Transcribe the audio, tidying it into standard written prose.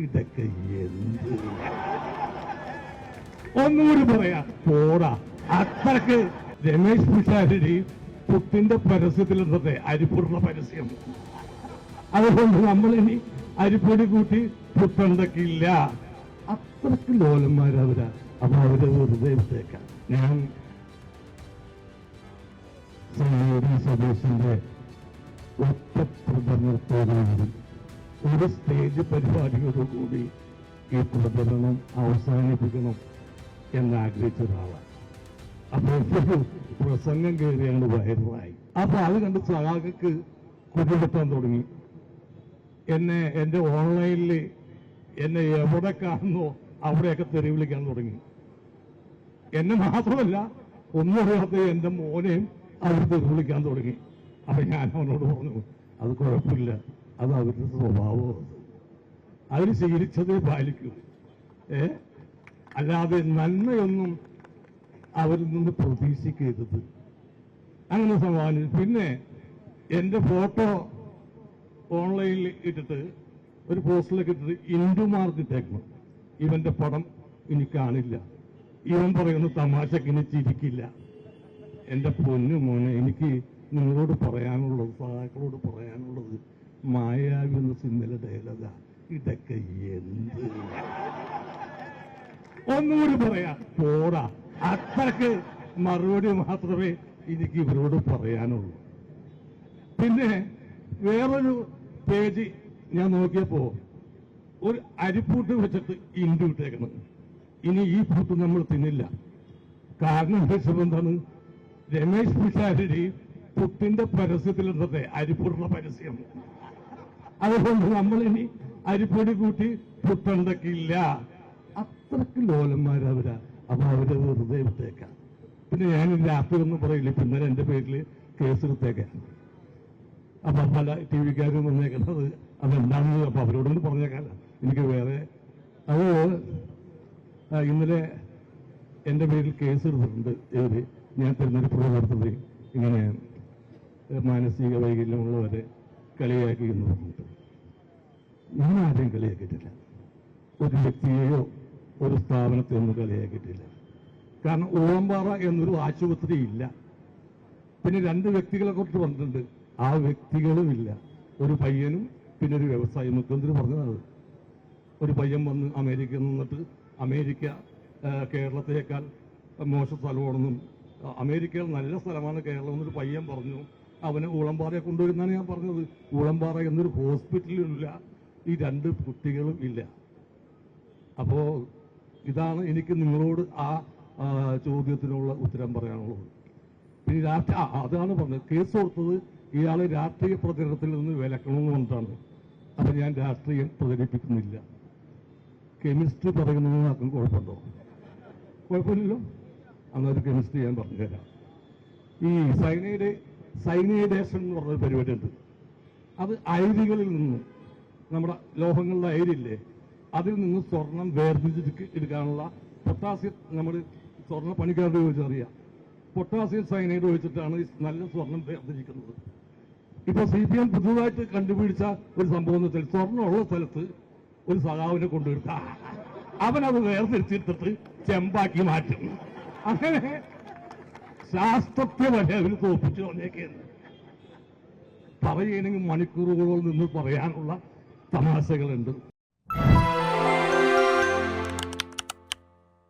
ഇതൊക്കെ എന്ത് ഒന്നുകൂടി പറയാ പോടാ. അത്രക്ക് രമേശ് പിഷാരടി പുട്ടിന്റെ പരസ്യത്തിലെന്നത്തെ അരിപ്പൊടിയുള്ള പരസ്യം. അതുകൊണ്ട് നമ്മളിനി അരിപ്പൊടി കൂട്ടി പുട്ടുണ്ടാക്കില്ല. അത്രക്ക് ലോലന്മാരവരാ. അപ്പൊ അവരെ വെറുതെ വിട്ടേക്കാം. ഞാൻ സതീശന്റെ ഒറ്റ പ്രചരണത്തോടുകൂടി ഒരു സ്റ്റേജ് പരിപാടിയോടുകൂടി ഈ പ്രചരണം അവസാനിപ്പിക്കണം എന്നാഗ്രഹിച്ച ഒരാളാണ്. അപ്പോൾ പ്രസംഗം കയറിയാണ് വൈറലായി. അപ്പൊ അത് കണ്ട് സഹാക്കൾക്ക് കുറ്റപ്പെടുത്താൻ തുടങ്ങി. എന്റെ ഓൺലൈനിൽ എന്നെ എവിടെ കാണുന്നോ അവിടെയൊക്കെ തെറി വിളിക്കാൻ തുടങ്ങി. എന്നെ മാത്രമല്ല ഒന്നും അറിയാത്ത എന്റെ മോനെയും അവർ തെറി വിളിക്കാൻ തുടങ്ങി. അപ്പൊ ഞാൻ അവനോട് പറഞ്ഞു, അത് കുഴപ്പമില്ല, അത് അവരുടെ സ്വഭാവം, അവർ ശീലിച്ചതേ പാലിക്കൂ. അല്ലാതെ നന്മയൊന്നും അവരിൽ നിന്ന് പ്രതീക്ഷിക്കരുത്. അങ്ങനെ സമാധാനം. പിന്നെ എന്റെ ഫോട്ടോ ഓൺലൈനിൽ ഇട്ടിട്ട് ഒരു പോസ്റ്റിലേക്ക് ഇട്ടിട്ട് ഇന്ദുമാർക്ക് ഇട്ടേക്കണം. ഇവന്റെ പടം ഇനി കാണില്ല, ഇവൻ പറയുന്ന തമാശക്ക് ഇനി ചിരിക്കില്ല. എന്റെ പൊന്നു മോനെ, എനിക്ക് നിങ്ങളോട് പറയാനുള്ളത്, സഹാക്കളോട് പറയാനുള്ളത്, മായാവി എന്ന സിനിമയിലെ ഡയലോഗാ. ഇതൊക്കെ എന്ത് ഒന്നുകൂടി പറയാ പോടാ. അത്രക്ക് മറുപടി മാത്രമേ എനിക്ക് ഇവരോട് പറയാനുള്ളൂ. പിന്നെ വേറൊരു പേജ് ഞാൻ നോക്കിയപ്പോ ഒരു അരിപ്പൂട്ട് വെച്ചിട്ട് ഇന്ത്യ ഇട്ടേക്കണം. ഇനി ഈ പൂട്ട് നമ്മൾ തിന്നില്ല. കാരണം എന്താണ്, രമേശ് പിഷാരടി പുട്ടിന്റെ പരസ്യത്തിലെന്നത്തെ അരിപ്പൊടിയുള്ള പരസ്യം. അതുകൊണ്ട് നമ്മളിനി അരിപ്പൊടി കൂട്ടി പുട്ടുണ്ടാക്കില്ല. അത്രക്ക് ലോലന്മാരവരാ. അപ്പൊ അവരെ വെറുതെ വിട്ടേക്കാം. പിന്നെ ഞാൻ രാത്രി ഒന്നും പറയില്ല, പിന്നെ എന്റെ പേരിൽ കേസെടുത്തേക്കാം. അപ്പൊ പല ടി വിക്കാരും വന്നേക്കുന്നത് അതെന്താണെന്ന് അപ്പൊ അവരോടൊന്നും പറഞ്ഞേക്കാല്ല. എനിക്ക് വേറെ അത് ഇന്നലെ എന്റെ പേരിൽ കേസെടുത്തിട്ടുണ്ട്. ഇവര് ഞാൻ തിരഞ്ഞെടുപ്പ് നടത്തുന്നത് ഇങ്ങനെ മാനസിക വൈകല്യമുള്ളവരെ കളിയാക്കി എന്ന് പറഞ്ഞിട്ട്. ഞാൻ ആരെയും കളിയാക്കിയിട്ടില്ല, ഒരു വ്യക്തിയെയോ ഒരു സ്ഥാപനത്തെ ഒന്നും കളിയാക്കിയിട്ടില്ല. കാരണം ഊളംപാറ എന്നൊരു ആശുപത്രി ഇല്ല. പിന്നെ 2 വ്യക്തികളെ കുറിച്ച് പറഞ്ഞിട്ടുണ്ട്, ആ വ്യക്തികളും ഇല്ല. ഒരു പയ്യനും പിന്നെ ഒരു വ്യവസായി. മുഖ്യമന്ത്രി പറഞ്ഞത്, ഒരു പയ്യൻ വന്ന് അമേരിക്കയിൽ നിന്നിട്ട് അമേരിക്ക കേരളത്തേക്കാൾ മോശം സ്ഥലമാണെന്നും അമേരിക്കയിൽ നല്ല സ്ഥലമാണ് കേരളം എന്നൊരു പയ്യൻ പറഞ്ഞു. അവനെ ഊളംപാറയെ കൊണ്ടുവരുന്നാണ് ഞാൻ പറഞ്ഞത്. ഊളംപാറ എന്നൊരു ഹോസ്പിറ്റലില്ല, ഈ 2 കുട്ടികളും ഇല്ല. അപ്പോ ഇതാണ് എനിക്ക് നിങ്ങളോട് ആ ചോദ്യത്തിനുള്ള ഉത്തരം പറയാനുള്ളത്. പിന്നെ അതാണ് പറഞ്ഞത്, കേസ് കൊടുത്തത് ഇയാള് രാഷ്ട്രീയ പ്രചരണത്തിൽ നിന്ന് വിലക്കണമെന്ന് പറഞ്ഞിട്ടാണ്. അപ്പൊ ഞാൻ രാഷ്ട്രീയം പ്രചരിപ്പിക്കുന്നില്ല. കെമിസ്ട്രി പറയുന്നത് ആർക്കും കുഴപ്പമുണ്ടോ? കുഴപ്പമില്ലല്ലോ. അന്നൊരു കെമിസ്ട്രി ഞാൻ പറഞ്ഞുതരാം. ഈ സൈനൈഡേഷൻ എന്ന് പറഞ്ഞൊരു പരിപാടി ഉണ്ട്. അത് അയിരികളിൽ നിന്ന്, നമ്മുടെ ലോഹങ്ങളുടെ അയിരില്ലേ, അതിൽ നിന്ന് സ്വർണം വേർതിരിച്ച് എടുക്കാനുള്ള പൊട്ടാസ്യം, നമ്മൾ സ്വർണ്ണ പണിക്കാരുടെ ചോദിച്ചറിയാം, പൊട്ടാസ്യം സൈനൈഡ് ഒഴിച്ചിട്ടാണ് നല്ല സ്വർണം വേർതിരിക്കുന്നത്. ഇപ്പൊ CPM പുതുതായിട്ട് കണ്ടുപിടിച്ച ഒരു സംഭവം എന്ന് വെച്ചാൽ, സ്വർണ്ണമുള്ള സ്ഥലത്ത് ഒരു സഖാവിനെ കൊണ്ടുവരുത്ത അവനത് വേർതിരിച്ചെടുത്തിട്ട് ചെമ്പാക്കി മാറ്റും. അങ്ങനെ ശാസ്ത്രത്തെ വരെ അവർ തോപ്പിച്ചു വന്നേക്കുന്നു. പറയുകയാണെങ്കിൽ മണിക്കൂറുകളോട് നിന്ന് പറയാനുള്ള തമാശകളുണ്ട്.